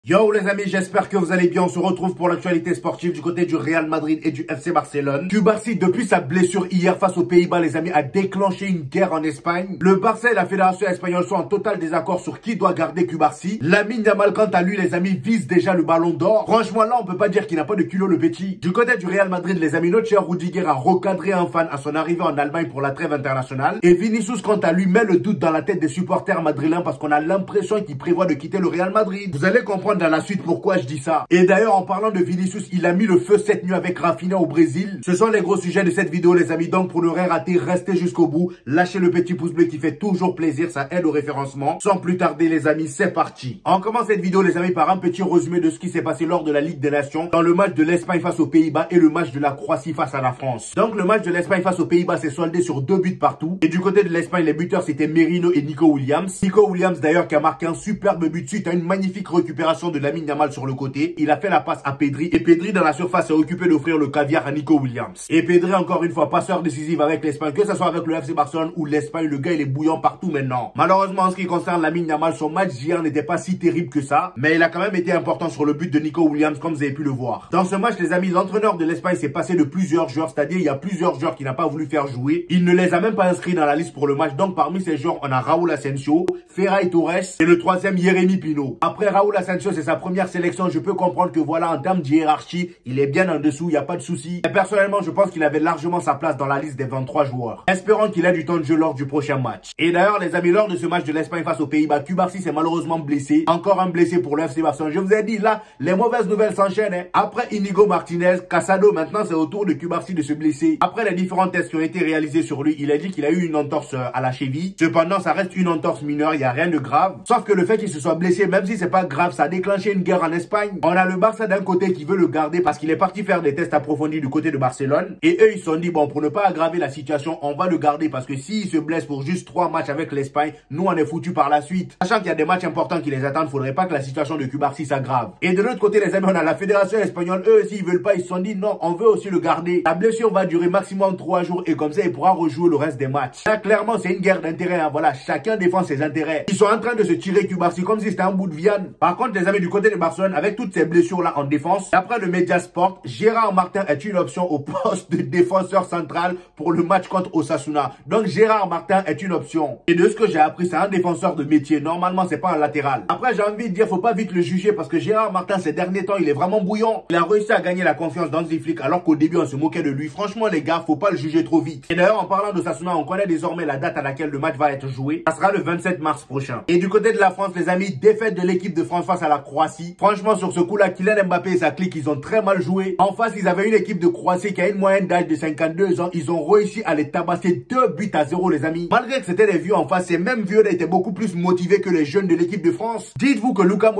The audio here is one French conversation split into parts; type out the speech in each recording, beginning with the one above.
Yo les amis, j'espère que vous allez bien. On se retrouve pour l'actualité sportive du côté du Real Madrid et du FC Barcelone. Cubarsí, depuis sa blessure hier face aux Pays-Bas, les amis, a déclenché une guerre en Espagne. Le Barça et la fédération espagnole sont en total désaccord sur qui doit garder Cubarsí. Lamine Yamal, quant à lui, les amis, vise déjà le ballon d'or. Franchement, là, on peut pas dire qu'il n'a pas de culot, le petit. Du côté du Real Madrid, les amis, notre cher Rudiger a recadré un fan à son arrivée en Allemagne pour la trêve internationale. Et Vinicius, quant à lui, met le doute dans la tête des supporters madrilènes parce qu'on a l'impression qu'il prévoit de quitter le Real Madrid. Vous allez comprendre dans la suite pourquoi je dis ça. Et d'ailleurs, en parlant de Vinicius, il a mis le feu cette nuit avec Rafinha au Brésil. Ce sont les gros sujets de cette vidéo, les amis. Donc, pour ne rien rater, restez jusqu'au bout. Lâchez le petit pouce bleu qui fait toujours plaisir. Ça aide au référencement. Sans plus tarder, les amis, c'est parti. On commence cette vidéo, les amis, par un petit résumé de ce qui s'est passé lors de la Ligue des Nations dans le match de l'Espagne face aux Pays-Bas et le match de la Croatie face à la France. Donc, le match de l'Espagne face aux Pays-Bas s'est soldé sur 2 buts partout. Et du côté de l'Espagne, les buteurs, c'était Merino et Nico Williams. Nico Williams, d'ailleurs, qui a marqué un superbe but suite à une magnifique récupération de Lamine Yamal sur le côté. Il a fait la passe à Pedri et Pedri dans la surface s'est occupé d'offrir le caviar à Nico Williams. Et Pedri encore une fois passeur décisif avec l'Espagne, que ce soit avec le FC Barcelone ou l'Espagne, le gars il est bouillant partout maintenant. Malheureusement en ce qui concerne Lamine Yamal, son match d'hier n'était pas si terrible que ça, mais il a quand même été important sur le but de Nico Williams comme vous avez pu le voir. Dans ce match les amis, l'entraîneur de l'Espagne s'est passé de plusieurs joueurs, c'est-à-dire il y a plusieurs joueurs qu'il n'a pas voulu faire jouer. Il ne les a même pas inscrits dans la liste pour le match, donc parmi ces joueurs on a Raúl Asensio, Ferran Torres et le troisième Jérémy Pino. Après Raúl Asensio c'est sa première sélection, je peux comprendre que voilà en termes de hiérarchie, il est bien en dessous, il n'y a pas de souci. Et personnellement, je pense qu'il avait largement sa place dans la liste des 23 joueurs. Espérons qu'il ait du temps de jeu lors du prochain match. Et d'ailleurs, les amis, lors de ce match de l'Espagne face aux Pays-Bas, Cubarsí s'est malheureusement blessé. Encore un blessé pour le FC Barcelone. Je vous ai dit, là, les mauvaises nouvelles s'enchaînent. Hein. Après Inigo Martinez, Casado, maintenant c'est au tour de Cubarsí de se blesser. Après les différents tests qui ont été réalisés sur lui, il a dit qu'il a eu une entorse à la cheville. Cependant, ça reste une entorse mineure, il n'y a rien de grave. Sauf que le fait qu'il se soit blessé, même si c'est pas grave, ça a déclenché une guerre en Espagne. On a le Barça d'un côté qui veut le garder parce qu'il est parti faire des tests approfondis du côté de Barcelone. Et eux, ils se sont dit, bon, pour ne pas aggraver la situation, on va le garder parce que s'il se blesse pour juste 3 matchs avec l'Espagne, nous, on est foutus par la suite. Sachant qu'il y a des matchs importants qui les attendent, faudrait pas que la situation de Cubarsí s'aggrave. Et de l'autre côté, les amis, on a la fédération espagnole. Eux aussi, ils veulent pas, ils se sont dit, non, on veut aussi le garder. La blessure va durer maximum 3 jours et comme ça, il pourra rejouer le reste des matchs. Là, clairement, c'est une guerre d'intérêts. Hein. Voilà, chacun défend ses intérêts. Ils sont en train de se tirer Cubarsí comme si c'était un bout de viande. Par contre, les amis, du côté de Barcelone, avec toutes ces blessures-là en défense, après le Mediasport, Gérard Martin est une option au poste de défenseur central pour le match contre Osasuna. Donc Gérard Martin est une option. Et de ce que j'ai appris, c'est un défenseur de métier. Normalement, c'est pas un latéral. Après, j'ai envie de dire, faut pas vite le juger parce que Gérard Martin, ces derniers temps, il est vraiment bouillant. Il a réussi à gagner la confiance d'Hansi Flick alors qu'au début, on se moquait de lui. Franchement, les gars, faut pas le juger trop vite. Et d'ailleurs, en parlant d'Osasuna, on connaît désormais la date à laquelle le match va être joué. Ça sera le 27 mars prochain. Et du côté de la France, les amis, défaite de l'équipe de France face à la Croatie. Franchement, sur ce coup-là, Kylian Mbappé et sa clique, ils ont très mal joué. En face, ils avaient une équipe de Croatie qui a une moyenne d'âge de 52 ans. Ils ont réussi à les tabasser 2-0, les amis. Malgré que c'était des vieux en face, ces mêmes vieux étaient beaucoup plus motivés que les jeunes de l'équipe de France. Dites-vous que Luka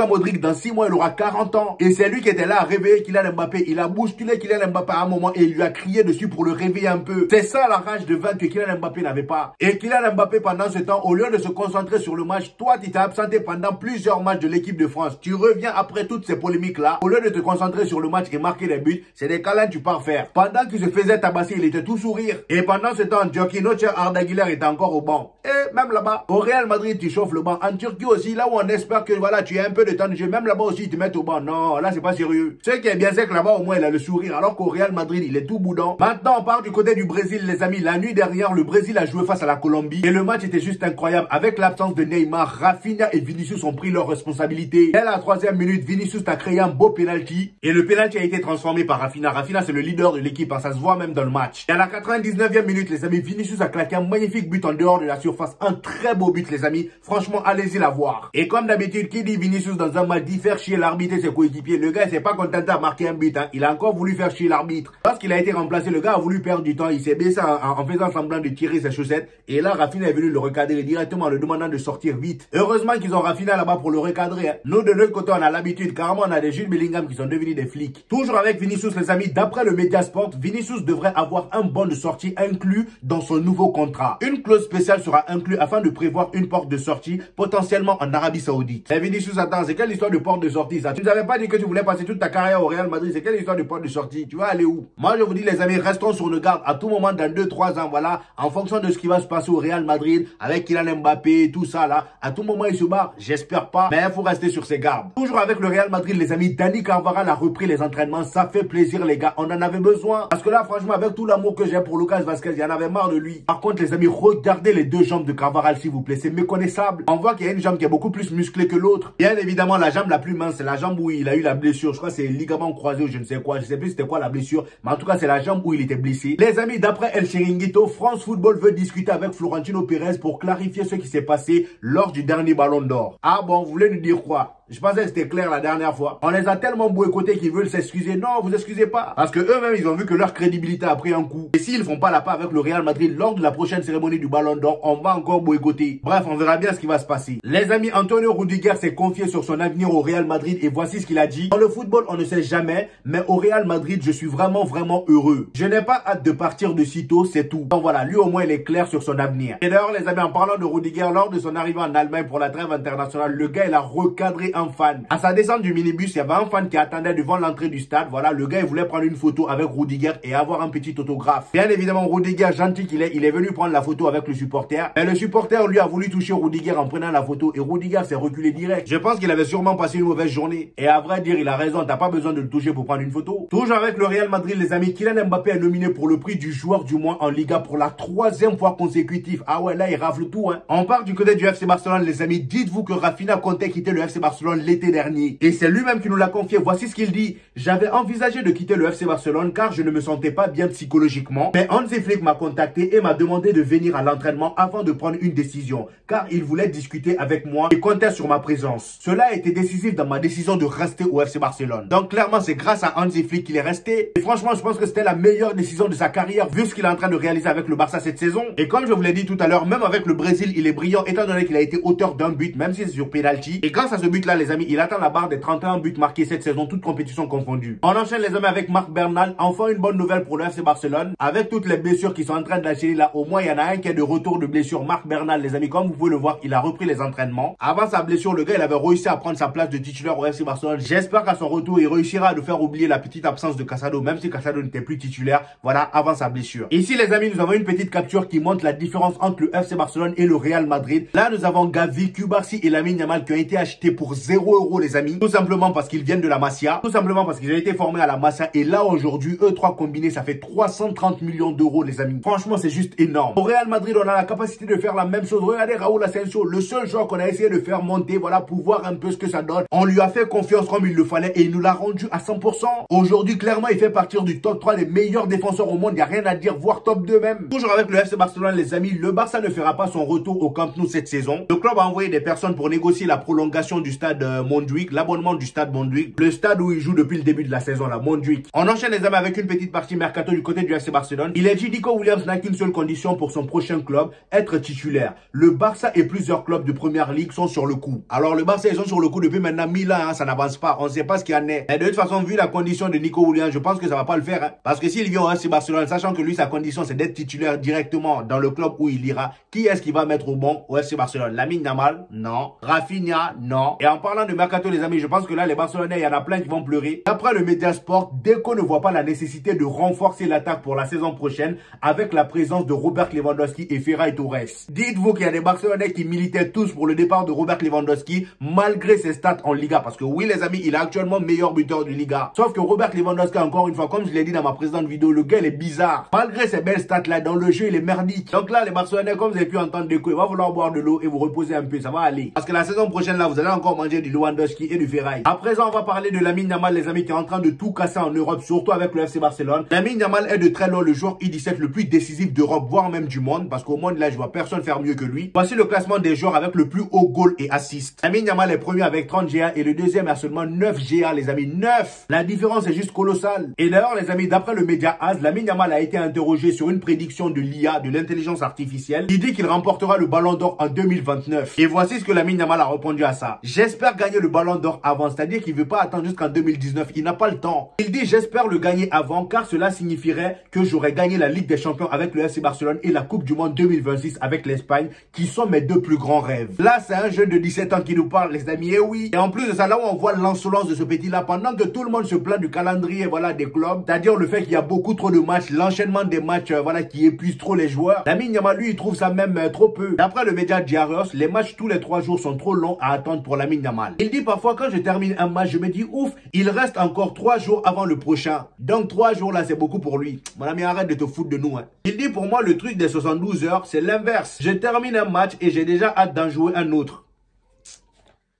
Modric, dans 6 mois, il aura 40 ans. Et c'est lui qui était là à réveiller Kylian Mbappé. Il a bousculé Kylian Mbappé à un moment et il lui a crié dessus pour le réveiller un peu. C'est ça la rage de vaincre que Kylian Mbappé n'avait pas. Et Kylian Mbappé, pendant ce temps, au lieu de se concentrer sur le match, toi, tu t'es absenté pendant plusieurs matchs de l'équipe de France. Tu reviens après toutes ces polémiques-là. Au lieu de te concentrer sur le match et marquer les buts, c'est des câlins tu pars faire. Pendant qu'il se faisait tabasser, il était tout sourire. Et pendant ce temps, Diokhino Arda Güler était encore au banc. Et même là-bas, au Real Madrid, tu chauffes le banc. En Turquie aussi, là où on espère que voilà, tu as un peu de temps de jeu. Même là-bas aussi, ils te mettent au banc. Non, là, c'est pas sérieux. Ce qui est bien, c'est que là-bas, au moins, il a le sourire. Alors qu'au Real Madrid, il est tout boudant. Maintenant, on part du côté du Brésil, les amis. La nuit dernière, le Brésil a joué face à la Colombie. Et le match était juste incroyable. Avec l'absence de Neymar, Rafinha et Vinicius ont pris leurs responsabilités. Dès la 3e minute, Vinicius a créé un beau penalty. Et le penalty a été transformé par Rafinha. Rafinha, c'est le leader de l'équipe. Hein, ça se voit même dans le match. Et à la 99e minute, les amis, Vinicius a claqué un magnifique but en dehors de la surface. Un très beau but, les amis. Franchement, allez-y la voir. Et comme d'habitude, qui dit Vinicius dans un match dit faire chier l'arbitre et ses coéquipiers. Le gars, il s'est pas contenté à marquer un but. Hein. Il a encore voulu faire chier l'arbitre. Lorsqu'il a été remplacé, le gars a voulu perdre du temps. Il s'est baissé en faisant semblant de tirer ses chaussettes. Et là, Rafinha est venu le recadrer directement en le demandant de sortir vite. Heureusement qu'ils ont Rafinha là-bas pour le recadrer. Hein. Nous, de notre côté, on a l'habitude. Carrément, on a des Jude Bellingham qui sont devenus des flics. Toujours avec Vinicius, les amis. D'après le Mediasport, Vinicius devrait avoir un bon de sortie inclus dans son nouveau contrat. Une clause spéciale sera inclue afin de prévoir une porte de sortie potentiellement en Arabie Saoudite. Et Vinicius, attends, c'est quelle histoire de porte de sortie ça? Tu nous avais pas dit que tu voulais passer toute ta carrière au Real Madrid, c'est quelle histoire de porte de sortie? Tu vas aller où? Moi je vous dis les amis, restons sur nos gardes à tout moment dans 2-3 ans, voilà, en fonction de ce qui va se passer au Real Madrid, avec Kylian Mbappé, tout ça là, à tout moment il se barre, j'espère pas, mais il faut rester sur ses gardes. Toujours avec le Real Madrid les amis, Dani Carvajal a repris les entraînements, ça fait plaisir les gars, on en avait besoin, parce que là franchement avec tout l'amour que j'ai pour Lucas Vazquez, il y en avait marre de lui. Par contre les amis, regardez les deux jambes de Carvajal s'il vous plaît, c'est méconnaissable. On voit qu'il y a une jambe qui est beaucoup plus musclée que l'autre. Bien évidemment la jambe la plus mince, c'est la jambe où il a eu la blessure, je crois que c'est ligament croisé ou je ne sais quoi, je sais plus c'était quoi la blessure, mais en tout cas c'est la jambe où il était blessé. Les amis, d'après El Chiringuito, France Football veut discuter avec Florentino Pérez pour clarifier ce qui s'est passé lors du dernier Ballon d'Or. Ah bon, vous voulez nous dire quoi? Je pensais que c'était clair la dernière fois. On les a tellement boycottés qu'ils veulent s'excuser. Non, vous excusez pas. Parce que eux-mêmes, ils ont vu que leur crédibilité a pris un coup. Et s'ils font pas la part avec le Real Madrid lors de la prochaine cérémonie du Ballon d'Or, on va encore boycotter. Bref, on verra bien ce qui va se passer. Les amis, Antonio Rudiger s'est confié sur son avenir au Real Madrid et voici ce qu'il a dit. Dans le football, on ne sait jamais, mais au Real Madrid, je suis vraiment heureux. Je n'ai pas hâte de partir de sitôt, c'est tout. Donc voilà, lui au moins, il est clair sur son avenir. Et d'ailleurs, les amis, en parlant de Rudiger, lors de son arrivée en Allemagne pour la trêve internationale, le gars, il a recadré un fan. À sa descente du minibus, il y avait un fan qui attendait devant l'entrée du stade. Voilà, le gars, il voulait prendre une photo avec Rudiger et avoir un petit autographe. Bien évidemment, Rudiger, gentil qu'il est, il est venu prendre la photo avec le supporter. Mais le supporter, lui, a voulu toucher Rudiger en prenant la photo et Rudiger s'est reculé direct. Je pense qu'il avait sûrement passé une mauvaise journée. Et à vrai dire, il a raison, t'as pas besoin de le toucher pour prendre une photo. Toujours avec le Real Madrid, les amis, Kylian Mbappé est nominé pour le prix du joueur du mois en Liga pour la 3e fois consécutive. Ah ouais, là, il rafle tout, hein. On part du côté du FC Barcelone, les amis. Dites-vous que Rafinha comptait quitter le FC Barcelone l'été dernier. Et c'est lui-même qui nous l'a confié. Voici ce qu'il dit. J'avais envisagé de quitter le FC Barcelone car je ne me sentais pas bien psychologiquement. Mais Hansi Flick m'a contacté et m'a demandé de venir à l'entraînement avant de prendre une décision. Car il voulait discuter avec moi et comptait sur ma présence. Cela a été décisif dans ma décision de rester au FC Barcelone. Donc clairement, c'est grâce à Hansi Flick qu'il est resté. Et franchement, je pense que c'était la meilleure décision de sa carrière vu ce qu'il est en train de réaliser avec le Barça cette saison. Et comme je vous l'ai dit tout à l'heure, même avec le Brésil, il est brillant étant donné qu'il a été auteur d'un but, même si c'est sur penalty. Et grâce à ce but-là, les amis, il atteint la barre des 31 buts marqués cette saison, toutes compétitions confondues. On enchaîne les amis avec Marc Bernal. Enfin une bonne nouvelle pour le FC Barcelone. Avec toutes les blessures qui sont en train d'enchaîner là, au moins il y en a un qui est de retour de blessure. Marc Bernal, les amis, comme vous pouvez le voir, il a repris les entraînements. Avant sa blessure, le gars, il avait réussi à prendre sa place de titulaire au FC Barcelone. J'espère qu'à son retour, il réussira à nous faire oublier la petite absence de Casado, même si Casado n'était plus titulaire, voilà, avant sa blessure. Ici, les amis, nous avons une petite capture qui montre la différence entre le FC Barcelone et le Real Madrid. Là, nous avons Gavi, Cubarsí et Lamine Yamal qui ont été achetés pour 0 € les amis. Tout simplement parce qu'ils viennent de la Masia. Tout simplement parce qu'ils ont été formés à la Masia. Et là, aujourd'hui, eux trois combinés, ça fait 330 millions d'euros les amis. Franchement, c'est juste énorme. Au Real Madrid, on a la capacité de faire la même chose. Regardez Raúl Asensio, le seul joueur qu'on a essayé de faire monter, voilà, pour voir un peu ce que ça donne. On lui a fait confiance comme il le fallait et il nous l'a rendu à 100%. Aujourd'hui, clairement, il fait partir du top 3 des meilleurs défenseurs au monde. Il n'y a rien à dire, voire top 2 même. Toujours avec le FC Barcelone, les amis, le Barça ne fera pas son retour au Camp Nou cette saison. Le club a envoyé des personnes pour négocier la prolongation du stade Montjuïc, l'abonnement du stade Montjuïc, le stade où il joue depuis le début de la saison, la Montjuïc. On enchaîne les amis avec une petite partie mercato du côté du FC Barcelone. Il est dit Nico Williams n'a qu'une seule condition pour son prochain club, être titulaire. Le Barça et plusieurs clubs de première ligue sont sur le coup. Alors le Barça, ils sont sur le coup depuis maintenant 1000 ans, hein, ça n'avance pas, on ne sait pas ce qu'il y en est. Mais de toute façon, vu la condition de Nico Williams, je pense que ça va pas le faire. Hein, parce que s'il vient au FC Barcelone, sachant que lui, sa condition, c'est d'être titulaire directement dans le club où il ira, qui est-ce qui va mettre au banc au FC Barcelone? Lamine Yamal? Non. Rafinha? Non. Et en parlant de mercato, les amis, je pense que là, les Barcelonais, il y en a plein qui vont pleurer. D'après le Mediasport, Deco ne voit pas la nécessité de renforcer l'attaque pour la saison prochaine avec la présence de Robert Lewandowski et Ferran Torres. Dites-vous qu'il y a des Barcelonais qui militaient tous pour le départ de Robert Lewandowski malgré ses stats en Liga. Parce que oui, les amis, il est actuellement meilleur buteur de Liga. Sauf que Robert Lewandowski, encore une fois, comme je l'ai dit dans ma précédente vidéo, le gars, il est bizarre. Malgré ses belles stats là, dans le jeu, il est merdique. Donc là, les Barcelonais, comme vous avez pu entendre Deco, il va falloir boire de l'eau et vous reposer un peu. Ça va aller. Parce que la saison prochaine, là, vous allez encore manger du Lewandowski et du Ferran. À présent, on va parler de Lamine Yamal, les amis, qui est en train de tout casser en Europe, surtout avec le FC Barcelone. Lamine Yamal est de très loin le joueur U17 le plus décisif d'Europe, voire même du monde. Parce qu'au monde, là, je vois personne faire mieux que lui. Voici le classement des joueurs avec le plus haut goal et assist. Lamine Yamal est premier avec 30 GA et le deuxième a seulement 9 GA, les amis. 9! La différence est juste colossale. Et d'ailleurs, les amis, d'après le média AS, Lamine Yamal a été interrogé sur une prédiction de l'IA, de l'intelligence artificielle. Il dit qu'il remportera le Ballon d'Or en 2029. Et voici ce que Lamine Yamal a répondu à ça. J'espère espère gagner le ballon d'or avant, c'est-à-dire qu'il ne veut pas attendre jusqu'en 2019, il n'a pas le temps. Il dit j'espère le gagner avant car cela signifierait que j'aurais gagné la Ligue des Champions avec le FC Barcelone et la Coupe du Monde 2026 avec l'Espagne qui sont mes deux plus grands rêves. Là c'est un jeune de 17 ans qui nous parle les amis, et oui. Et en plus de ça, là où on voit l'insolence de ce petit là, pendant que tout le monde se plaint du calendrier voilà des clubs, c'est-à-dire le fait qu'il y a beaucoup trop de matchs, l'enchaînement des matchs voilà qui épuise trop les joueurs. Lamine Yamal lui il trouve ça même trop peu. D'après le média Diarios, les matchs tous les 3 jours sont trop longs à attendre pour Lamine Yamal. Il dit parfois quand je termine un match, je me dis ouf, il reste encore 3 jours avant le prochain. Donc 3 jours là c'est beaucoup pour lui. Mon ami arrête de te foutre de nous hein. Il dit pour moi le truc des 72 heures c'est l'inverse. Je termine un match et j'ai déjà hâte d'en jouer un autre.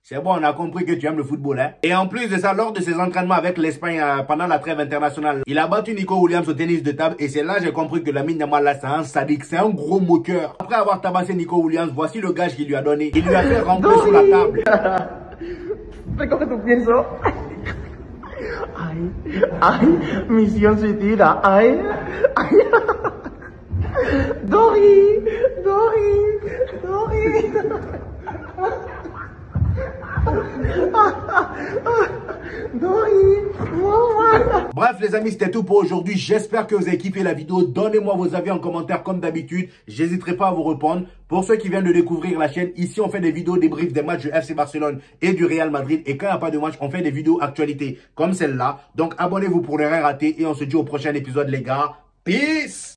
C'est bon, on a compris que tu aimes le football, hein. Et en plus de ça, lors de ses entraînements avec l'Espagne pendant la trêve internationale, il a battu Nico Williams au tennis de table et c'est là que j'ai compris que Lamine Yamal là, c'est un sadique, c'est un gros moqueur. Après avoir tabassé Nico Williams, voici le gage qu'il lui a donné. Il lui a fait rentrer sur la table. ¿Pero qué tú piensas? Ay, misión suicida, ay. Dori. Bref les amis, c'était tout pour aujourd'hui. J'espère que vous avez kiffé la vidéo. Donnez-moi vos avis en commentaire comme d'habitude. J'hésiterai pas à vous répondre. Pour ceux qui viennent de découvrir la chaîne, ici on fait des vidéos débriefs des matchs du FC Barcelone et du Real Madrid. Et quand il n'y a pas de match, on fait des vidéos actualités comme celle-là. Donc abonnez-vous pour ne rien rater et on se dit au prochain épisode les gars. Peace!